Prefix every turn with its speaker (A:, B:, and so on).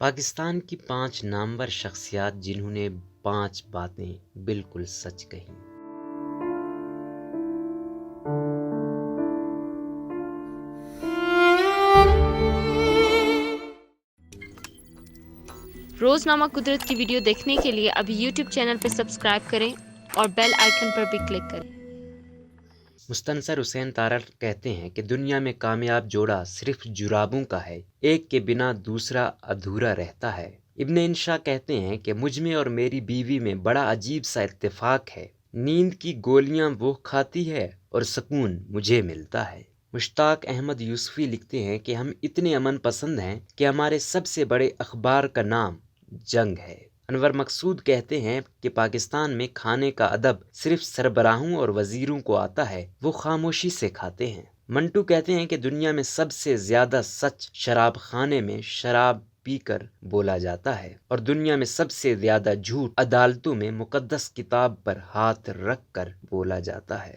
A: پاکستان کی 5 نامور شخصیات جنہوں نے 5 باتیں بالکل سچ کہیں۔
B: روزنامہ قدرت کی ویڈیو دیکھنے کے لیے ابھی یوٹیوب چینل پر سبسکرائب کریں اور بیل آئیکن پر بھی کلک کریں۔
A: مستنصر حسین تارڑ کہتے ہیں کہ دنیا میں کامیاب جوڑا صرف جرابوں کا ہے، ایک کے بنا دوسرا ادھورا رہتا ہے۔ ابن انشا کہتے ہیں کہ مجھ میں اور میری بیوی میں بڑا عجیب سا اتفاق ہے، نیند کی گولیاں وہ کھاتی ہے اور سکون مجھے ملتا ہے۔ مشتاق احمد یوسفی لکھتے ہیں کہ ہم اتنے امن پسند ہیں کہ ہمارے سب سے بڑے اخبار کا نام جنگ ہے۔ انور مقصود کہتے ہیں کہ پاکستان میں کھانے کا ادب صرف سربراہوں اور وزیروں کو آتا ہے، وہ خاموشی سے کھاتے ہیں۔ منٹو کہتے ہیں کہ دنیا میں سب سے زیادہ سچ شراب خانے میں شراب پی کر بولا جاتا ہے، اور دنیا میں سب سے زیادہ جھوٹ عدالتوں میں مقدس کتاب پر ہاتھ رکھ کر بولا جاتا ہے۔